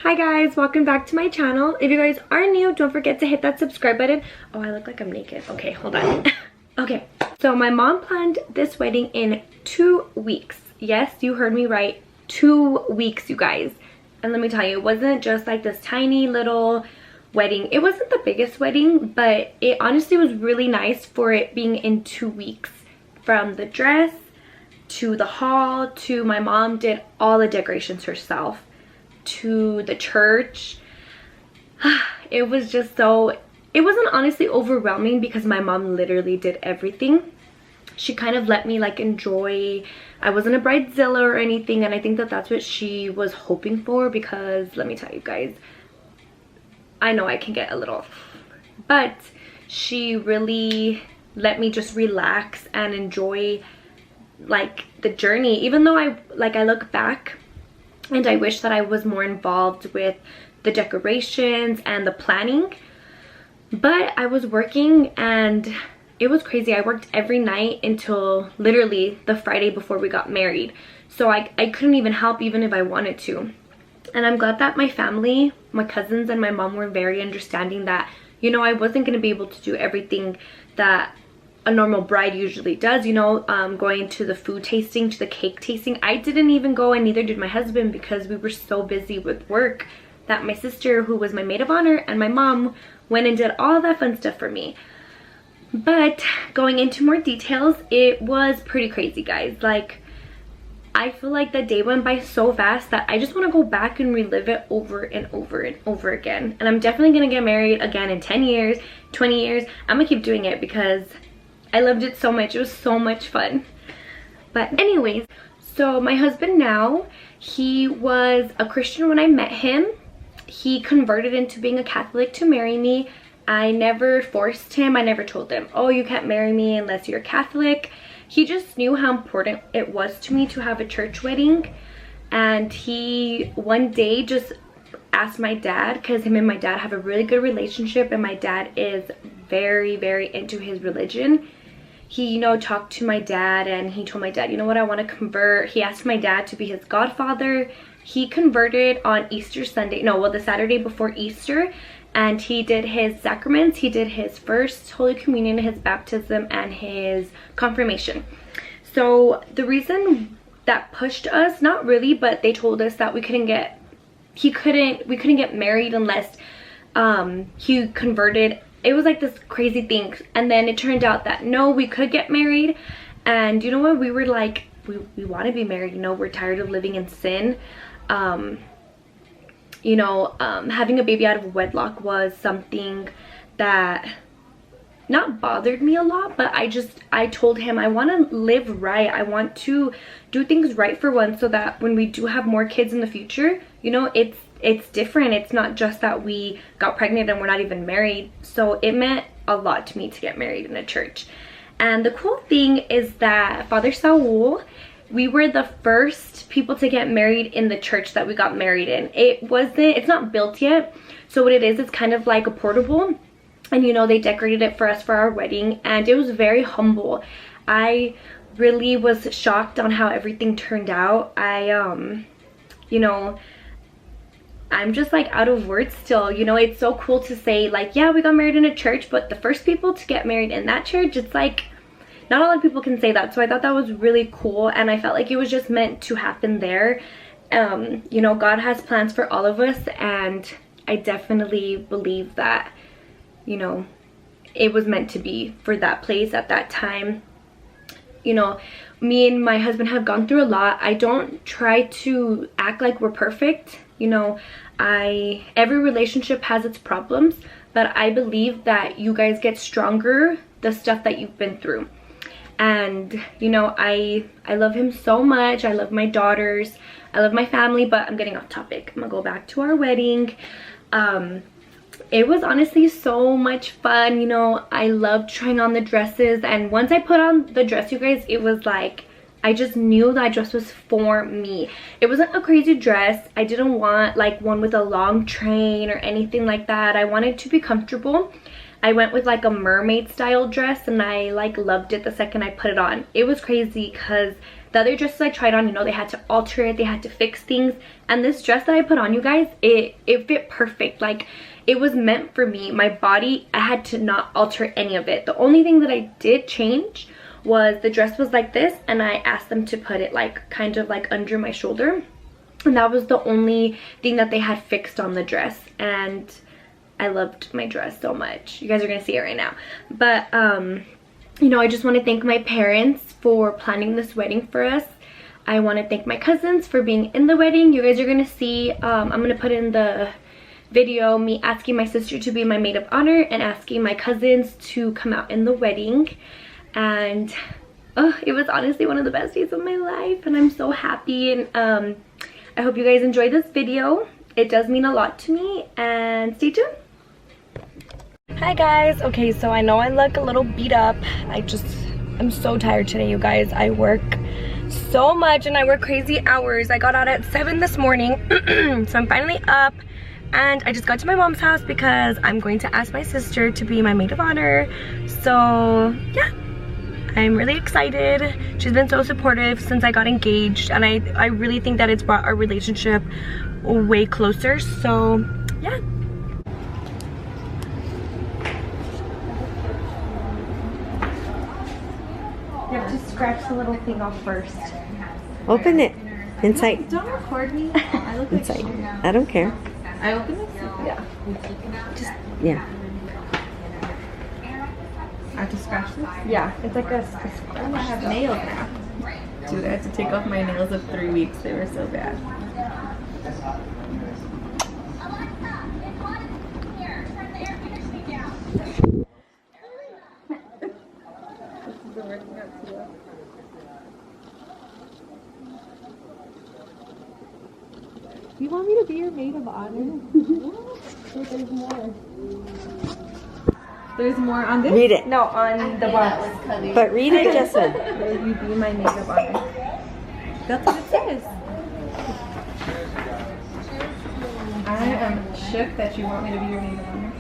Hi guys, welcome back to my channel. If you guys are new, don't forget to hit that subscribe button. Oh, I look like I'm naked. Okay, hold on. Okay, so my mom planned this wedding in 2 weeks. Yes, you heard me right. 2 weeks, you guys. And let me tell you, it wasn't just like this tiny little wedding. It wasn't the biggest wedding, but it honestly was really nice for it being in 2 weeks. From the dress to the hall to my mom did all the decorations herself, to the church. It was just so, it wasn't honestly overwhelming because my mom literally did everything. She kind of let me like enjoy. I wasn't a bridezilla or anything, and I think that that's what she was hoping for, because let me tell you guys, I know I can get a little, but she really let me just relax and enjoy like the journey. Even though I look back and I wish that I was more involved with the decorations and the planning, but I was working and it was crazy. I worked every night until literally the Friday before we got married, so I couldn't even help even if I wanted to. And I'm glad that my family, my cousins and my mom were very understanding that, you know, I wasn't going to be able to do everything that a normal bride usually does, you know, going to the food tasting, to the cake tasting. I didn't even go, and neither did my husband, because we were so busy with work that my sister, who was my maid of honor, and my mom went and did all that fun stuff for me. But going into more details, it was pretty crazy, guys. Like, I feel like the day went by so fast that I just want to go back and relive it over and over and over again. And I'm definitely gonna get married again in 10 years, 20 years. I'm gonna keep doing it because I loved it so much. It was so much fun. But anyways, so my husband now, he was a Christian when I met him. He converted into being a Catholic to marry me. I never forced him. I never told him, oh, you can't marry me unless you're Catholic. He just knew how important it was to me to have a church wedding. And he one day just asked my dad, because him and my dad have a really good relationship, and my dad is very, very into his religion. He, you know, talked to my dad and he told my dad, you know what, I want to convert. He asked my dad to be his godfather. He converted on Easter Sunday, no, well, the Saturday before Easter, and he did his sacraments. He did his first Holy Communion, his baptism, and his confirmation. So the reason that pushed us, not really, but they told us that we couldn't get married unless he converted. It was like this crazy thing, and then it turned out that no, we could get married. And you know what, we were like, we want to be married, you know, we're tired of living in sin. You know, having a baby out of wedlock was something that not bothered me a lot, but I told him I want to live right. I want to do things right for once, so that when we do have more kids in the future, you know, it's different. It's not just that we got pregnant and we're not even married. So it meant a lot to me to get married in a church. And the cool thing is that Father Saul, we were the first people to get married in the church that we got married in. It's not built yet. So what it is, it's kind of like a portable. And you know, they decorated it for us for our wedding, and it was very humble. I really was shocked on how everything turned out. You know, I'm just like out of words still. You know, it's so cool to say like, yeah, we got married in a church, but the first people to get married in that church, it's like not a lot of people can say that. So I thought that was really cool, and I felt like it was just meant to happen there. You know, God has plans for all of us, and I definitely believe that, you know, it was meant to be for that place at that time. You know, me and my husband have gone through a lot. I don't try to act like we're perfect. You know, every relationship has its problems, but I believe that you guys get stronger the stuff that you've been through. And you know, I love him so much. I love my daughters, I love my family. But I'm getting off topic. I'm gonna go back to our wedding. It was honestly so much fun. You know, I loved trying on the dresses, and once I put on the dress, you guys, it was like I just knew that dress was for me. It wasn't a crazy dress. I didn't want like one with a long train or anything like that. I wanted to be comfortable. I went with like a mermaid style dress, and I like loved it the second I put it on. It was crazy because The other dresses I tried on, you know, they had to alter it, they had to fix things. And this dress that I put on, you guys, it fit perfect. Like, it was meant for me. My body, I had to not alter any of it. The only thing that I did change was the dress was like this, and I asked them to put it like kind of like under my shoulder. And that was the only thing that they had fixed on the dress. And I loved my dress so much. You guys are gonna see it right now. But you know, I just want to thank my parents for planning this wedding for us. I want to thank my cousins for being in the wedding. You guys are gonna see, I'm gonna put in the video me asking my sister to be my maid of honor and asking my cousins to come out in the wedding. And oh, it was honestly one of the best days of my life, and I'm so happy. And I hope you guys enjoyed this video. It does mean a lot to me, and stay tuned. Hi guys. Okay, so I know I look a little beat up. I'm so tired today, you guys. I work so much and I work crazy hours. I got out at 7 this morning. So I'm finally up, and I just got to my mom's house because I'm going to ask my sister to be my maid of honor. So yeah, I'm really excited. She's been so supportive since I got engaged, and I really think that it's brought our relationship way closer. So yeah. You have to scratch the little thing off first. Open it. Inside. Don't record me. I look Inside. I don't care. I open it? Yeah. Just, yeah. I have to scratch this? yeah. It's like a I scratch. have nails now. Dude, I had to take off my nails of 3 weeks. They were so bad. You want me to be your maid of honor? But there's more. There's more on this? Read it. No, on the box. But read it, Justin. Will you be my maid of honor? That's what it says. I am shook that you want me to be your maid of honor.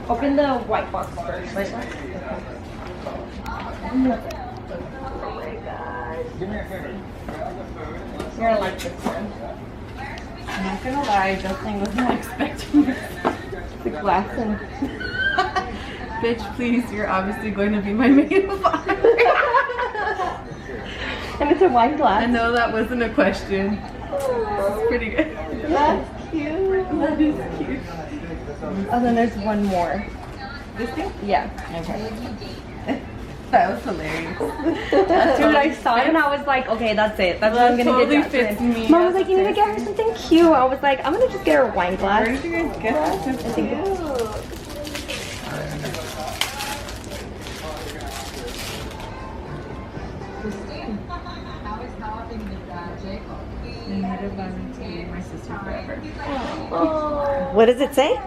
Open the white box first. Wait, what? Oh my gosh. You're gonna like this one. I'm not gonna lie, Justin was not expecting this. The glass and... Bitch, please, you're obviously going to be my maid of honor. And it's a wine glass. I know that wasn't a question. It's pretty good. That's cute. That is cute. Oh, then there's one more. This thing? Yeah. Okay. That was hilarious. Dude, I saw it and I was like, okay, that's it. That's what I'm gonna totally get. fits me. Mom was like, you need to get her something cute. I was like, I'm gonna just get her a wine glass. Where did you guys get that? I think it's My sister forever. What does it say?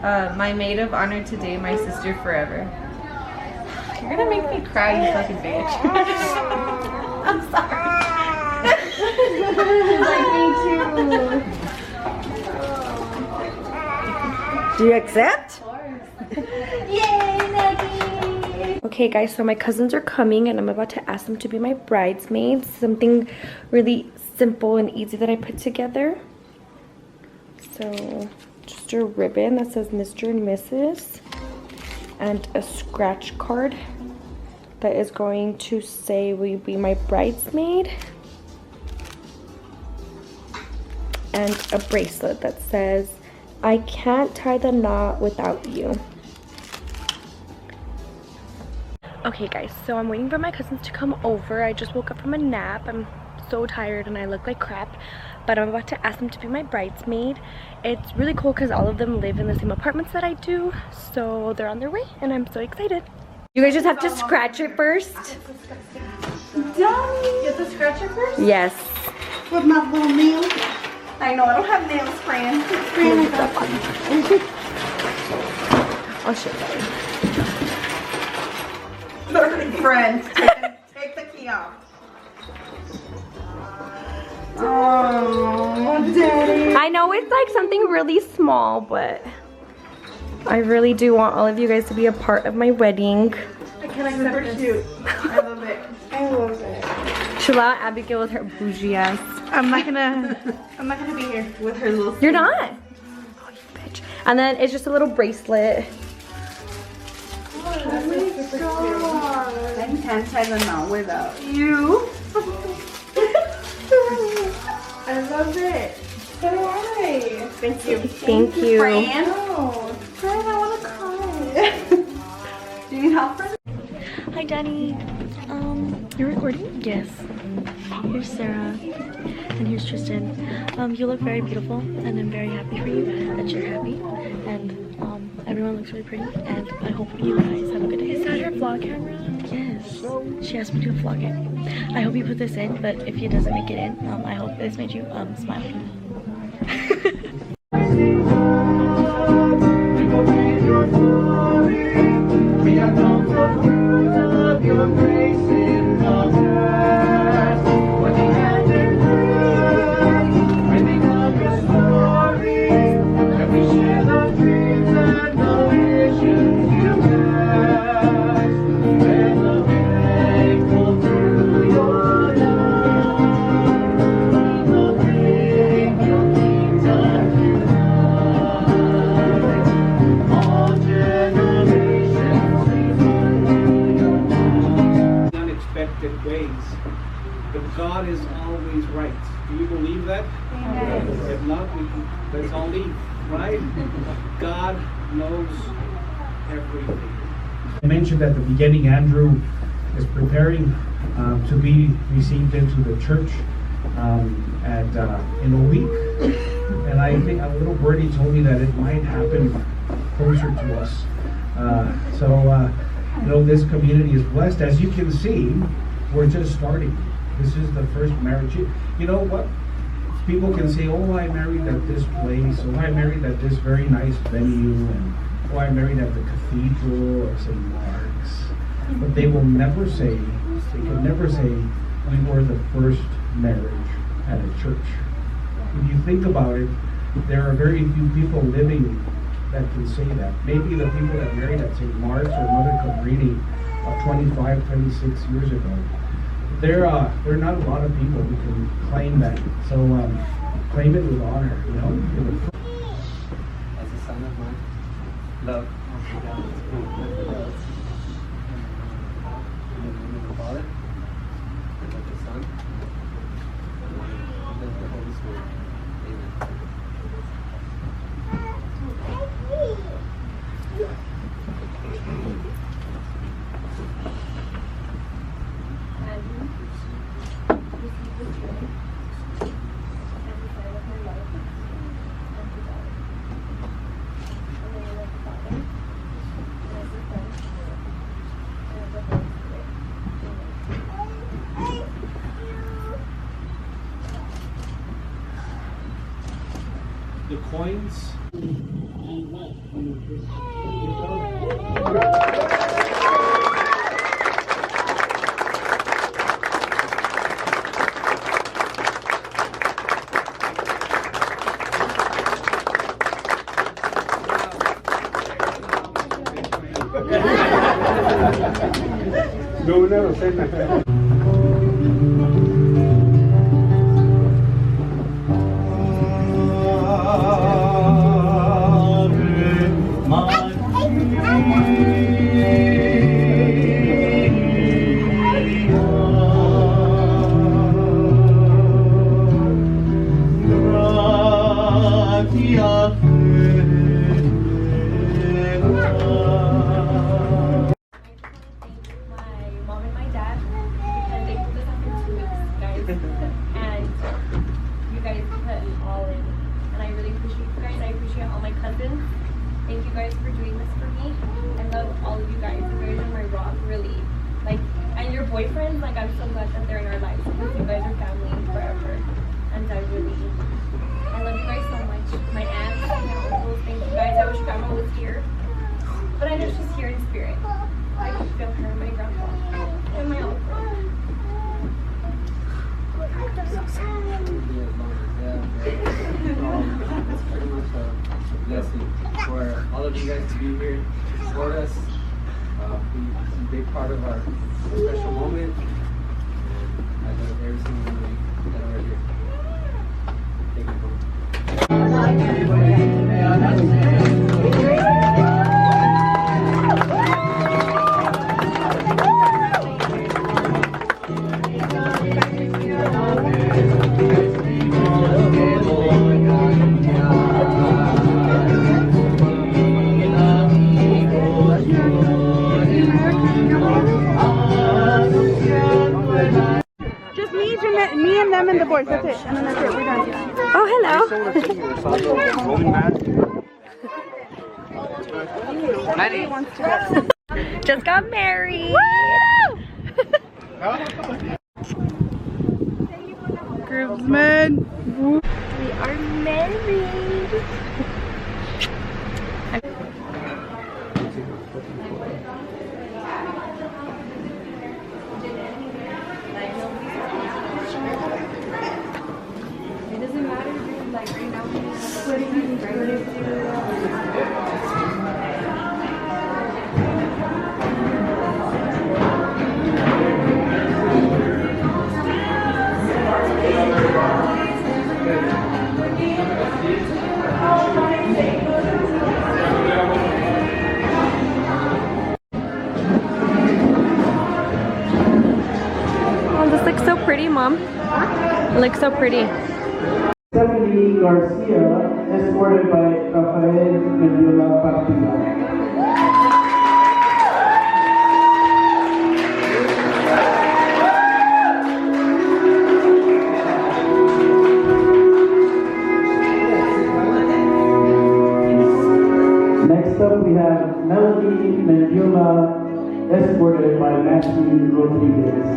My maid of honor today, my sister forever. You're gonna make me cry, you fucking bitch. I'm sorry. like me too. Do you accept? Yay, Maggie! Okay guys, so my cousins are coming and I'm about to ask them to be my bridesmaids. Something really simple and easy that I put together. So just a ribbon that says Mr. and Mrs. and a scratch card that is going to say, will you be my bridesmaid? And a bracelet that says, I can't tie the knot without you. Okay guys, so I'm waiting for my cousins to come over. I just woke up from a nap. I'm so tired and I look like crap, but I'm about to ask them to be my bridesmaid. It's really cool because all of them live in the same apartments that I do, so they're on their way and I'm so excited. You guys just have to scratch it first. Done. You have to scratch it first? Yes. With my little nails. I know, I don't have nails, friend. I'll show you. Friend, take the key off. Oh, Daddy. I know it's like something really small, but I really do want all of you guys to be a part of my wedding. I can't accept this. Cute. I love it. I love it. Should allow Abigail with her bougie ass. I'm not gonna be here with her little. You're not. Oh, you bitch. And then it's just a little bracelet. I can't tie them out without you. I love it. So do I. Thank you. Thank you. Fran. Oh, Fran, I want to cry. Do you need help, Fran? Hi, Daddy. You're recording? Yes. Here's Sarah, and here's Tristan. You look very beautiful, and I'm very happy for you that you're happy, and everyone looks really pretty, and I hope you guys have a good day. Is that her vlog camera? Yes. She asked me to vlog it. I hope you put this in, but if it doesn't make it in, I hope this made you smile. ways, but God is always right. Do you believe that? Amen. If not, let's all leave, right? God knows everything. I mentioned at the beginning, Andrew is preparing to be received into the church in a week, and I think a little birdie told me that it might happen closer to us. You know, this community is blessed. As you can see, we're just starting. This is the first marriage. You know what? People can say, oh, I married at this place, oh, I married at this very nice venue, and oh, I married at the cathedral or St. Mark's. But they will never say, they could never say, we were the first marriage at a church. If you think about it, there are very few people living that can say that. Maybe the people that married at St. Mark's or Mother Cabrini 25, 26 years ago. There are not a lot of people who can claim that. So claim it with honor, you know. As a son of my love, in the name of the Father, and of the Son, and of the Holy Spirit. Amen. The coins. No, never said that. Thank you guys for doing this for me. I love all of you guys. You guys are my rock, really. Like, and your boyfriends, like, I'm so glad that they're in our lives because you guys are family forever. And I love you guys so much. My aunts, my uncles, thank you guys. I wish grandma was here. But I know she's here in spirit. I can feel her, my grandpa, and my uncle. I'm so sad. It's pretty much a blessing for all of of you guys to be here to support us. It's a big part of our special moment. And I love every single one of you that are here. Thank you, Mom. Just me and them and the boys. That's it. And then that's it. We're done. Oh, hello. Just got married. Groomsmen. We are married. It doesn't matter, dude. Like right now, Oh, this looks so pretty, Mom. It looks so pretty. Stephanie Garcia, escorted by Rafael Mendiola Partida. Next up we have Melanie Mendiola, escorted by Matthew Rodriguez.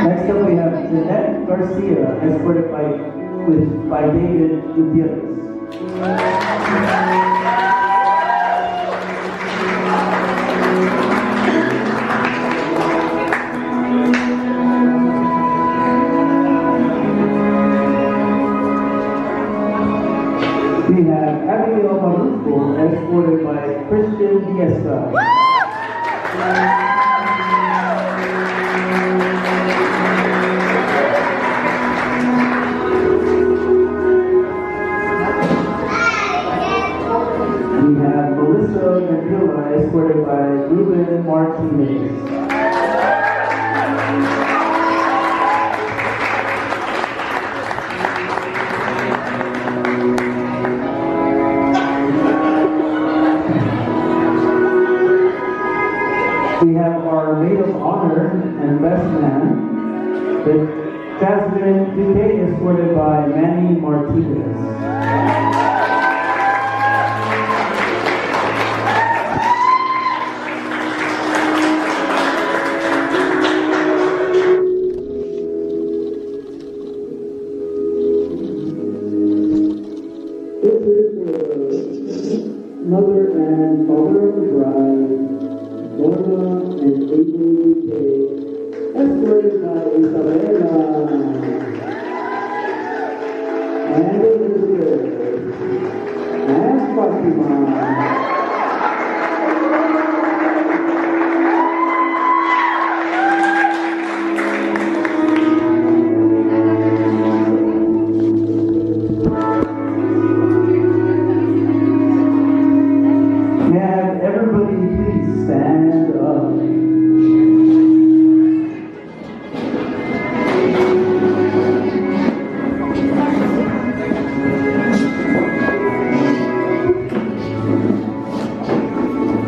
Next up we have Jeanette Garcia, escorted by David Gutierrez. We have Abigail Maruco, escorted by Christian Diesta. We have Melissa Mendiola, escorted by Ruben Martinez. We have our maid of honor and best man, the Jasmine Duque, escorted by Manny Martinez. This is the mother and father of the bride, Norma and April Duque, escorted by Isabella and Elizabeth and Fatima. Can everybody please stand up?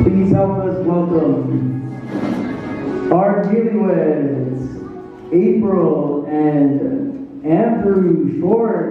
Please help us welcome our newlyweds, April and Andrew Schwartz.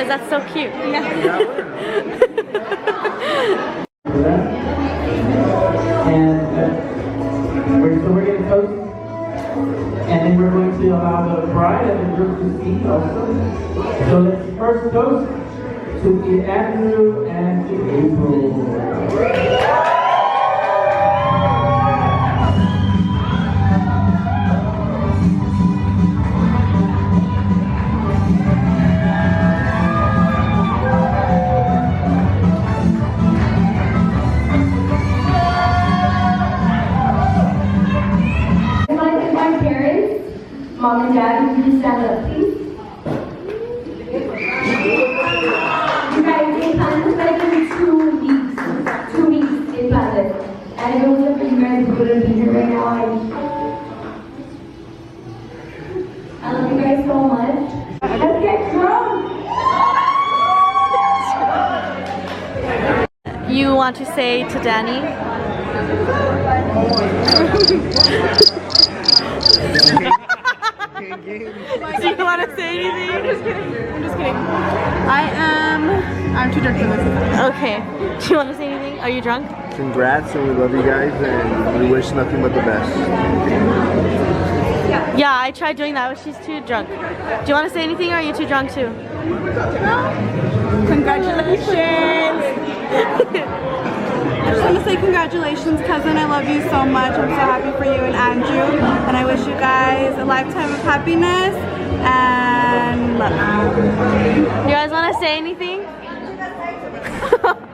guys, that's so cute. And we're going to toast, and then we're going to allow the bride and the groom to speak also. So let's first toast to Andrew and to April. Mom and Dad, would you stand up, please? You guys, they planned this wedding in 2 weeks. 2 weeks they planned it. And it was like you guys couldn't be here right now. I love you guys so much. Let's get drunk! You want to say to Danny? Do you want to say anything? I'm just kidding. I'm too drunk for this. Okay. Do you want to say anything? Are you drunk? Congrats, and we love you guys, and we wish nothing but the best. Yeah, I tried doing that, but she's too drunk. Do you want to say anything, or are you too drunk too? Congratulations! I just want to say congratulations, cousin. I love you so much. I'm so happy for you and Andrew. And I wish you guys a lifetime of happiness and love. You guys want to say anything?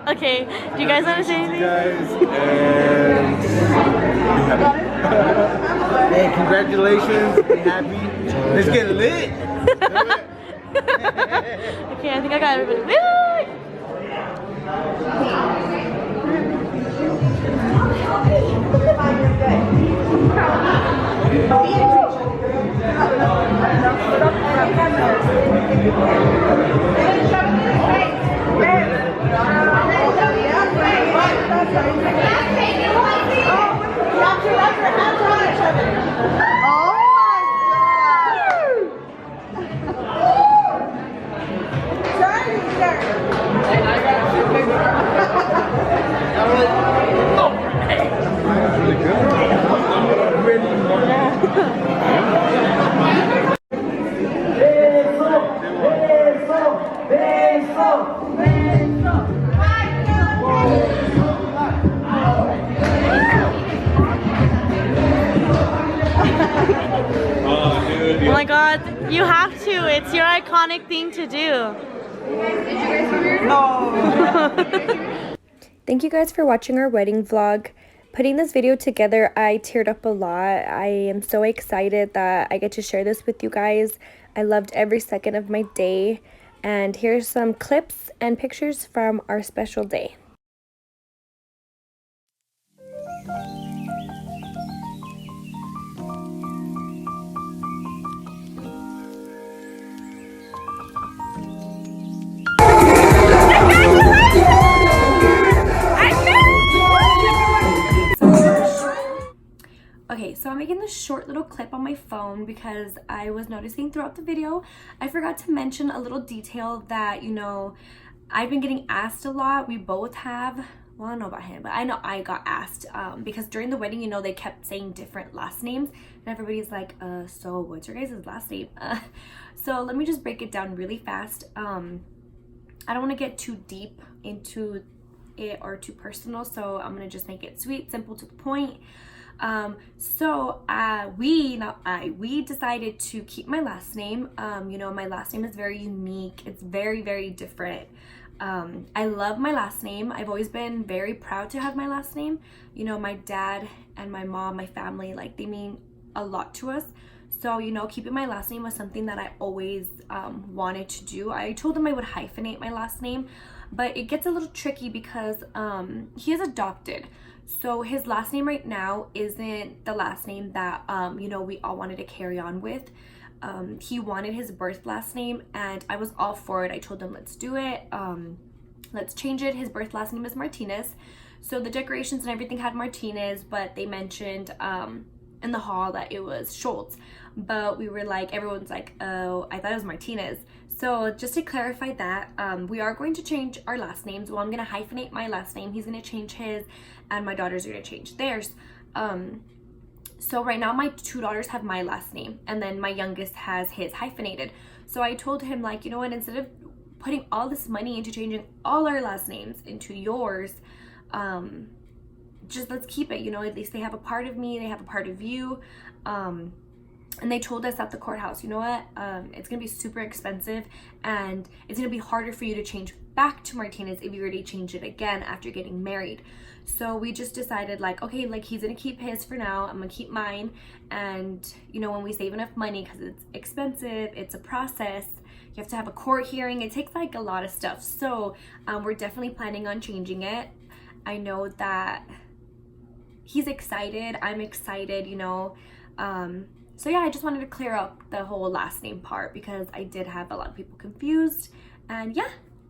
Okay. Do you guys want to say anything? Guys, and hey, congratulations. Be happy. Let's get lit. Okay, I think I got everybody. Woo! Oh my god, you have to. It's your iconic thing to do. Thank you guys for watching our wedding vlog. Putting this video together, I teared up a lot. I am so excited that I get to share this with you guys. I loved every second of my day. And here's some clips and pictures from our special day. Okay, so I'm making this short little clip on my phone because I was noticing throughout the video, I forgot to mention a little detail that, you know, I've been getting asked a lot. We both have. Well, I don't know about him, but I know I got asked because during the wedding, you know, they kept saying different last names and everybody's like, so what's your guys' last name? So let me just break it down really fast. I don't want to get too deep into it or too personal, so I'm gonna just make it sweet, simple, to the point. We decided to keep my last name. You know, my last name is very unique. It's very, very different. I love my last name. I've always been very proud to have my last name. You know, my dad and my mom, my family, like, they mean a lot to us. So, you know, keeping my last name was something that I always wanted to do. I told him I would hyphenate my last name, but it gets a little tricky because he is adopted. So his last name right now isn't the last name that, you know, we all wanted to carry on with. He wanted his birth last name and I was all for it. I told him, let's do it. Let's change it. His birth last name is Martinez. So the decorations and everything had Martinez, but they mentioned in the hall that it was Schultz. But we were like, everyone's like, oh, I thought it was Martinez. So just to clarify that, we are going to change our last names. Well, I'm gonna hyphenate my last name, he's gonna change his, and my daughters are gonna change theirs. So right now my 2 daughters have my last name, and then my youngest has his hyphenated. So I told him, like, you know what, instead of putting all this money into changing all our last names into yours, just let's keep it, you know, at least they have a part of me, they have a part of you. And they told us at the courthouse, you know what, it's gonna be super expensive, and it's gonna be harder for you to change back to Martinez if you already change it again after getting married. So we just decided, like, okay, like, he's gonna keep his for now, I'm gonna keep mine, and you know, when we save enough money, because it's expensive, it's a process, you have to have a court hearing, it takes like a lot of stuff. So we're definitely planning on changing it. I know that he's excited, I'm excited, you know. So yeah, I just wanted to clear up the whole last name part because I did have a lot of people confused. And yeah,